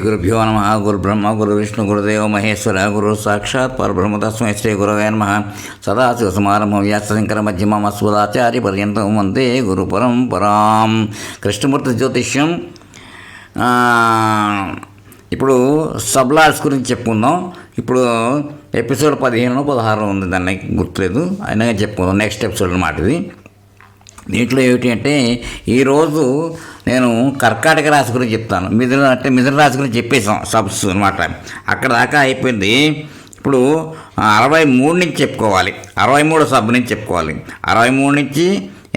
గురుభ్యో నమ. గురు బ్రహ్మ గురు విష్ణు గురుదేవ మహేశ్వర గురు సాక్షాత్ పరబ్రహ్మ తస్మై శ్రీ గురవే నమ. సదాశివసమారంభం వ్యాసశంకర మధ్యమం అస్మదాచార్య పర్యంతం వందే గురు పరంపరాం. కృష్ణమూర్తి జ్యోతిష్యం. ఇప్పుడు సబ్లాడ్స్ గురించి చెప్పుకుందాం. ఇప్పుడు ఎపిసోడ్ 15-16 ఉంది, దాన్ని గుర్తులేదు, అయినా చెప్పుకుందాం. నెక్స్ట్ ఎపిసోడ్ అన్నమాట ఇది. దీంట్లో ఏమిటి అంటే ఈరోజు నేను కర్కాటక రాశి గురించి చెప్తాను. మిథున రాశి గురించి చెప్పేసాం సబ్స్ అనమాట. అక్కడ దాకా అయిపోయింది. ఇప్పుడు 63 నుంచి చెప్పుకోవాలి, 63 సబ్ నుంచి చెప్పుకోవాలి. 63 నుంచి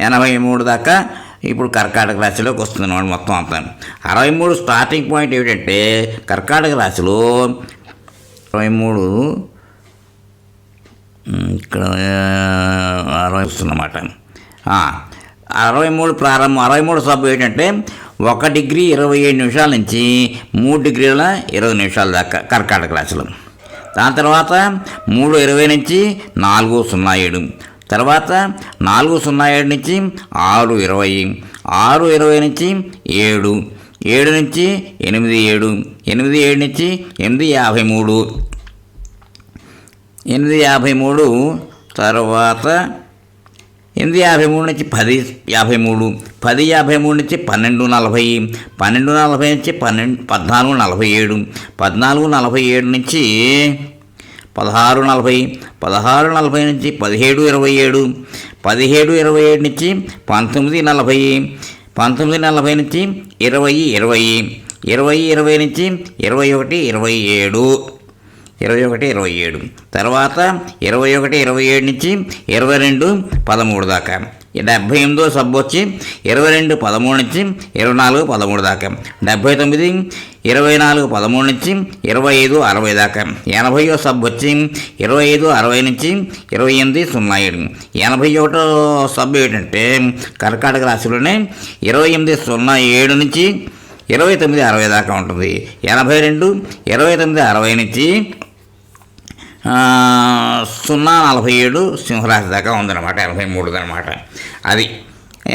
83 దాకా ఇప్పుడు కర్కాటక రాశిలోకి వస్తుంది అన్నమాట మొత్తం అంతా. 63 స్టార్టింగ్ పాయింట్ ఏమిటంటే కర్కాటక రాశిలో 63 ఇక్కడ 60 వస్తుందన్నమాట. 63 ప్రారంభం. 63 సబ్ ఏంటంటే 1 డిగ్రీ 27 నిమిషాల నుంచి 3 డిగ్రీల 20 నిమిషాల దాకా కర్కాటక రాశిలో. దాని తర్వాత 3:20 నుంచి 4:07, తర్వాత 4:07 నుంచి 6:20, 6:20 నుంచి 7, 7 నుంచి 8:07, 8:07 నుంచి 8:53, 8:53 తర్వాత 8:53 నుంచి 10:53, 10:53 నుంచి 12:40, 12:40 నుంచి 14:47, 14:47 నుంచి 16:40, 16:40 నుంచి 17:27, 17:27 నుంచి 19:40, 19:40 నుంచి 20:20, 20:20 నుంచి 21:27, 21:27 తర్వాత 21:27 నుంచి 22:13 దాకా. 78 సబ్ వచ్చి 22:13 నుంచి 24:13 దాకా. 79 24:13 నుంచి 25:60 దాకా. 80 సబ్ వచ్చి 25:60 నుంచి 28:07. 81 సబ్ ఏంటంటే కర్కాటక రాశిలోనే 28:07 నుంచి 29:60 దాకా ఉంటుంది. 82 29:60 నుంచి 0:47 సింహరాశి దాకా ఉందన్నమాట. 83 అనమాట అది.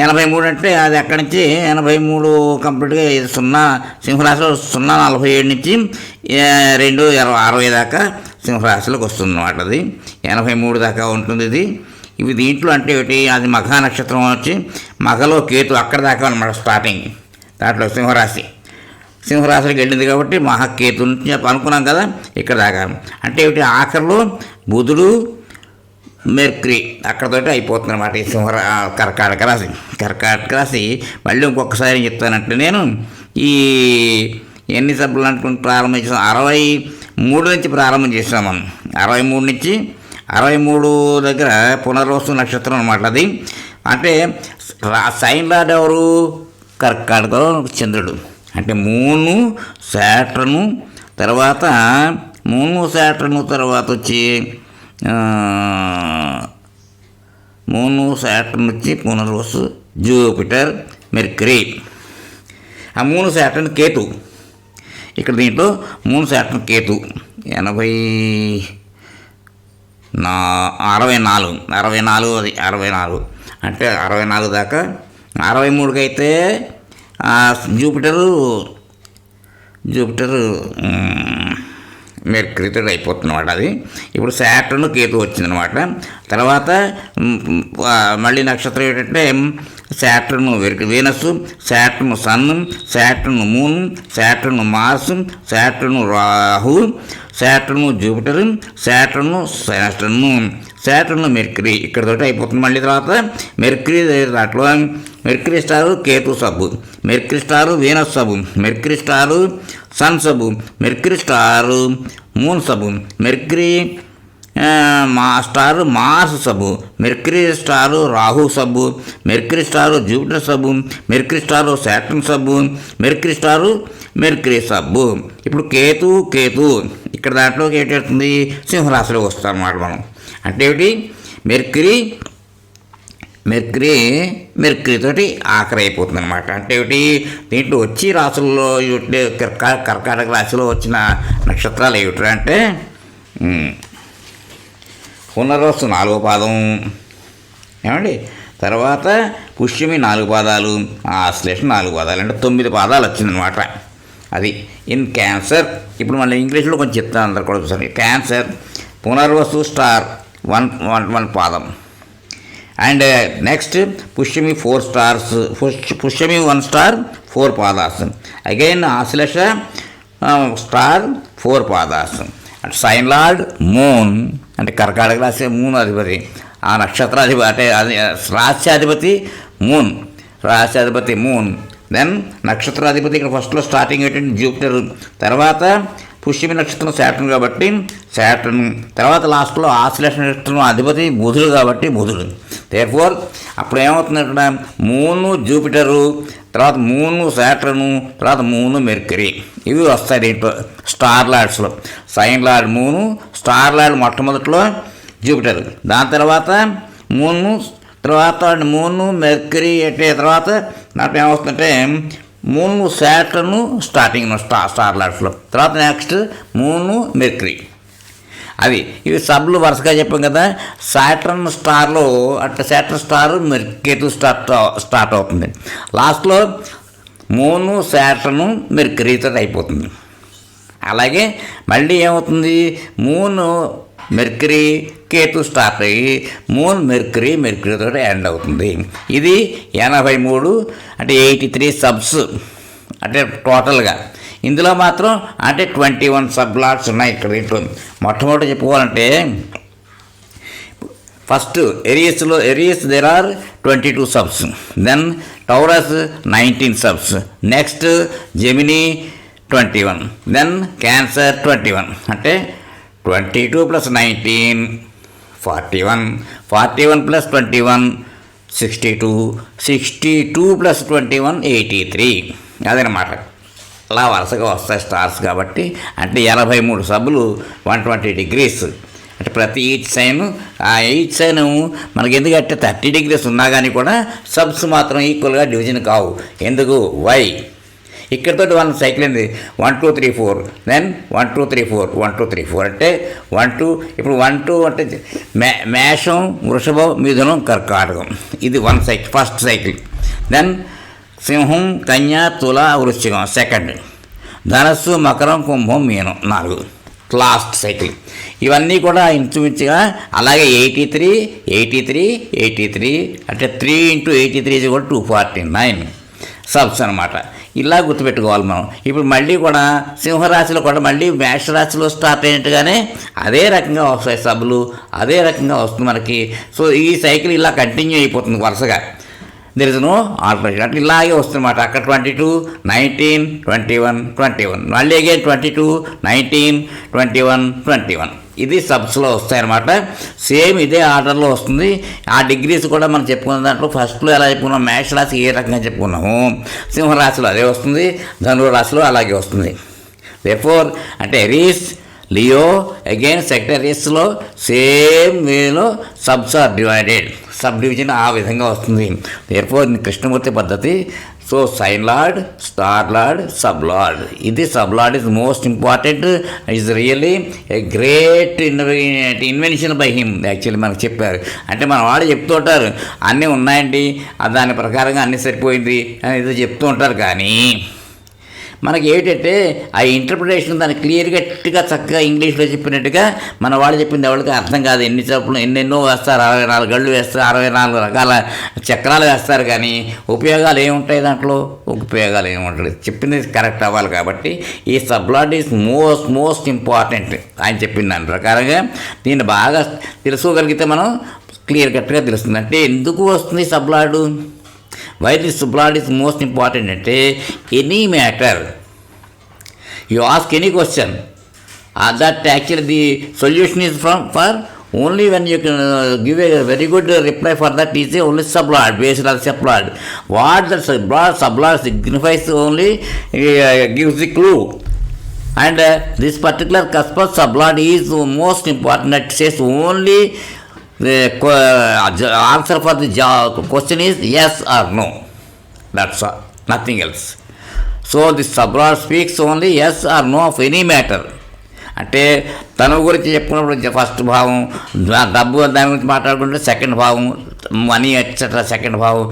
83 అంటే అది అక్కడి నుంచి 83 కంప్లీట్గా 0 సింహరాశిలో 0:47 నుంచి 2:60 దాకా సింహరాశిలోకి వస్తుంది అన్నమాట. అది 83 దాకా ఉంటుంది ఇది. ఇవి దీంట్లో అంటే ఏమిటి, అది మఘా నక్షత్రం వచ్చి మఘలో కేతు అక్కడ దాకా అన్నమాట స్టార్టింగ్. దాంట్లో సింహరాశికి వెళ్ళింది కాబట్టి మహాకేతు నుంచి అనుకున్నాం కదా ఇక్కడ దాకా. అంటే ఏమిటి, ఆఖరిలో బుధుడు మెర్క్యూరీ అక్కడతోటి అయిపోతుంది అన్నమాట ఈ కర్కాటక రాశి. కర్కాటక రాశి మళ్ళీ ఇంకొకసారి చెప్తానంటే నేను ఈ ఎన్ని సభ్యులు అనుకుని ప్రారంభం చేసాం, 63 నుంచి ప్రారంభం చేసాం మనం. 63 నుంచి 63 దగ్గర పునర్వసు నక్షత్రం అన్నమాట అది. అంటే సైన్ లార్డ్ ఎవరు, కర్కాటకలో చంద్రుడు. అంటే మూను శాటర్ను తర్వాత వచ్చి మూను శాటర్న్ వచ్చి పునర్వసు జూపిటర్ మెర్క్యూరీ. ఆ మూను శాటర్న్ కేతు. ఇక్కడ దీంట్లో మూను శాటర్న్ కేతు 64 అంటే 64 దాకా. 63కి అయితే జూపిటరు మెర్క్యూరీతో అయిపోతుందన్నమాట అది. ఇప్పుడు శాటర్న్ కేతు వచ్చిందనమాట. తర్వాత మళ్ళీ నక్షత్రం ఏంటంటే Saturn Venus, Saturn Sun, Saturn Moon, Saturn Mars, Saturn Rahu, Saturn Jupiter, Saturn Mercury ఇక్కడతోటి అయిపోతుంది. మళ్ళీ తర్వాత మెర్క్యూరీ దాంట్లో Mercury star Ketu sub, Mercury star Venus sub, Mercury star Sun sub, Mercury star Moon sub, Mercury star Mars sub, Mercury star Rahu sub, Mercury star Jupiter sub, Mercury star Saturn sub, Mercury star Mercury sub. ఇప్పుడు కేతు ఇక్కడ దాంట్లోకి ఏంటవుతుంది, సింహరాశిలో వస్తాం అన్నమాట మనం. అంటే ఏమిటి, mercury తోటి ఆఖరి అయిపోతుంది అనమాట. అంటే ఏమిటి, దీంట్లో వచ్చి రాశుల్లో కర్కాటక రాశిలో వచ్చిన నక్షత్రాలు ఏమిటి అంటే పునర్వసు 4వ పాదం ఏమండి, తర్వాత పుష్యమి 4 పాదాలు, ఆశ్లేష 4 పాదాలు, అంటే 9 పాదాలు వచ్చిందనమాట. అది ఇన్ క్యాన్సర్. ఇప్పుడు మళ్ళీ ఇంగ్లీష్లో కొంచెం చెప్తాను అందరు కూడా చూసాను. Cancer Punarvasu star one one one పాదం. And next Pushyami 4 stars, Pushyami 1 star 4 పాదాస్. అగైన్ ఆశ్లేష స్టార్ 4 పాదాస్. అండ్ సైన్ లార్డ్ మూన్, అంటే కర్కాటక రాశి మూన్ అధిపతి, ఆ నక్షత్రాధిపతి అంటే అది రాశ్యాధిపతి మూన్, రాశ్యాధిపతి మూన్. దెన్ నక్షత్రాధిపతి ఇక్కడ ఫస్ట్లో స్టార్టింగ్ ఏంటంటే జూపిటర్, తర్వాత పుష్యమి నక్షత్రం శాటర్న్ కాబట్టి శాటర్న్, తర్వాత లాస్ట్లో ఆశ్లేష నక్షత్రం అధిపతి బుధుడు కాబట్టి బుధుడు. దేర్ఫోర్ అప్పుడు ఏమవుతుంది ఇక్కడ మూను జూపిటరు, తర్వాత మూను శాటర్ను, తర్వాత మూను మెర్క్యూరీ, ఇవి వస్తాయి దీంట్లో స్టార్ లార్డ్స్లో. Sign lord Moon, star lord మొట్టమొదట్లో జూపిటర్, దాని తర్వాత మూను, తర్వాత మూను మెర్క్యూరీ అంటే తర్వాత దాంట్లో ఏమవుతుందంటే మూను శాటర్ను స్టార్టింగ్ స్టార్ లార్డ్స్లో, తర్వాత నెక్స్ట్ మూను మెర్క్యూరీ. అది ఇవి సబ్లు వరుసగా చెప్పాం కదా. సాటర్న్ స్టార్లో అంటే సాటర్న్ స్టార్ మెర్క్యూరీ స్టార్ట్ అవుతుంది, లాస్ట్లో మూను శాటర్ను మెర్క్యూరీతో అయిపోతుంది. అలాగే మళ్ళీ ఏమవుతుంది మూను మెర్క్యూరీ కేతు స్టార్ట్ అయ్యి మూన్ మెర్క్యూరీతో ఎండ్ అవుతుంది. ఇది 83 అంటే 83 సబ్స్ అంటే టోటల్గా. ఇందులో మాత్రం అంటే 21 సబ్ లాట్స్ ఉన్నాయి ఇక్కడ. దీంట్లో మొట్టమొదటి చెప్పుకోవాలంటే first Aries there are 22 subs, then Taurus 19 subs, next Gemini 21, then Cancer 21. అంటే 22 + 19 41, 41 + 21 62, 62 + 21 83. అదనమాట. అలా వరుసగా వస్తాయి స్టార్స్ కాబట్టి. అంటే 83 సబ్బులు 120 degrees. అంటే ప్రతి ఈచ్ సైన్ మనకి ఎందుకంటే 30 degrees ఉన్నా కానీ కూడా సబ్స్ మాత్రం ఈక్వల్గా డివిజన్ కావు. ఎందుకు? వై? ఇక్కడతో 1 సైకిల్ అయింది 1 2 3 4, దెన్ 1 2 3 4 1 2 3 4 అంటే 1 2. ఇప్పుడు 1 2 అంటే మేషం, వృషభం, మిథునం, కర్కాటకం, ఇది 1 సైకిల్ ఫస్ట్ సైకిల్. దెన్ సింహం, కన్య, తుల, వృశ్చికం సెకండ్, ధనస్సు, మకరం, కుంభం, మీనం 4 లాస్ట్ సైకిల్. ఇవన్నీ కూడా ఇంచుమించుగా అలాగే 83 83 83 అంటే 3 × 83 = 249 సబ్స్ అనమాట. ఇలా గుర్తుపెట్టుకోవాలి మనం. ఇప్పుడు మళ్ళీ కూడా సింహరాశిలో కూడా మళ్ళీ మేషరాశిలో స్టార్ట్ అయినట్టుగానే అదే రకంగా వస్తాయి సబ్బులు, అదే రకంగా వస్తుంది మనకి. సో ఈ సైకిల్ ఇలా కంటిన్యూ అయిపోతుంది వరుసగా. There is no alteration. అట్లా ఇలాగే వస్తుందన్నమాట. అక్కడ 22 19 21 21, మళ్ళీ అగైన్ 22 19 21 21. ఇది సబ్స్లో వస్తాయన్నమాట. సేమ్ ఇదే ఆర్డర్లో వస్తుంది. ఆ డిగ్రీస్ కూడా మనం చెప్పుకున్న దాంట్లో ఫస్ట్లో ఎలా చెప్పుకున్నాం, మేషరాశి ఏ రకంగా చెప్పుకున్నాము, సింహరాశిలో అదే వస్తుంది, ధనురాశిలో అలాగే వస్తుంది. దేర్ఫోర్ అంటే ఎరీస్, లియో, అగైన్ సెక్టరీస్లో సేమ్ వేలో subs are divided. Sub division ఆ విధంగా వస్తుంది. దేర్ఫోర్ కృష్ణమూర్తి పద్ధతి. So sign lord, star lord, sub lord. ఇది sub lord is most important. Is really a great invention by him. Actually మనకు చెప్పారు. అంటే మన వాళ్ళు చెప్తూ ఉంటారు అన్నీ ఉన్నాయండి, దాని ప్రకారంగా అన్నీ సరిపోయింది అని ఏదో చెప్తూ ఉంటారు. కానీ మనకి ఏంటంటే ఆ ఇంటర్ప్రిటేషన్ దాన్ని క్లియర్గా చక్కగా ఇంగ్లీష్లో చెప్పినట్టుగా మన వాళ్ళు చెప్పింది ఎవరికి అర్థం కాదు. ఎన్ని చెప్పులు ఎన్నెన్నో వేస్తారు, 64 గళ్ళు వేస్తారు, 64 రకాల చక్రాలు వేస్తారు, కానీ ఉపయోగాలు ఏముంటాయి దాంట్లో? ఉపయోగాలు ఏముంటుంది? చెప్పింది కరెక్ట్ అవ్వాలి. కాబట్టి ఈ సబ్లాడ్ ఈజ్ మోస్ట్ ఇంపార్టెంట్. ఆయన చెప్పిన దాని ప్రకారంగా దీన్ని బాగా తెలుసుకోగలిగితే మనం క్లియర్ కట్గా తెలుస్తుంది. అంటే ఎందుకు వస్తుంది సబ్లాడు? Why this blood is most important అంటే any matter you ask any question that actually the solution is for only when you can give a very good reply for that is only sublard, based on sublard. What the sublard signifies only gives the clue. And this particular cusp of sublard is most important. That says only the answer for the question is yes or no. That's all, nothing else. So this sublard speaks only yes or no of any matter. అంటే తన గురించి చెప్పుకున్నప్పుడు first భావం, డబ్బు దాని గురించి మాట్లాడుకుంటే second భావం, money etcetera second భావం,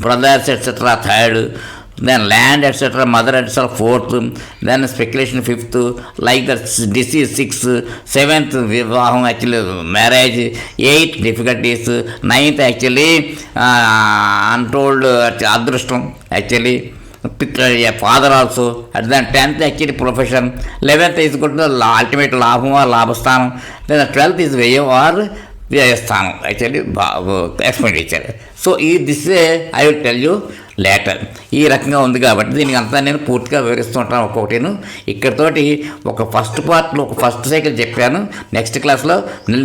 brothers etcetera third, then land etc. mother etc. fourth, then speculation fifth, like that disease sixth, seventh vivaham actually marriage, eighth difficulties, ninth actually untold adrishtam actually father also, at then 10th actually profession, 11th is good to ultimate labham or labhasthanam, then the 12th is vyam or వ్యయస్థానం actually expenditure. So ఈ this I will tell you later. ఈ రకంగా ఉంది కాబట్టి దీనికి అంతా నేను పూర్తిగా వివరిస్తూ ఉంటాను ఒక్కొక్కటిను. ఇక్కడతోటి ఒక ఫస్ట్ పార్ట్లో ఒక ఫస్ట్ సైకిల్ చెప్పాను. నెక్స్ట్ క్లాస్లో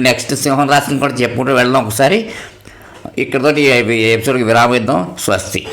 నెక్స్ట్ సింహం రాశిని కూడా చెప్పుకుంటూ వెళ్దాం ఒకసారి. ఇక్కడతోటి ఎపిసోడ్కి విరామిద్దాం. స్వస్తి.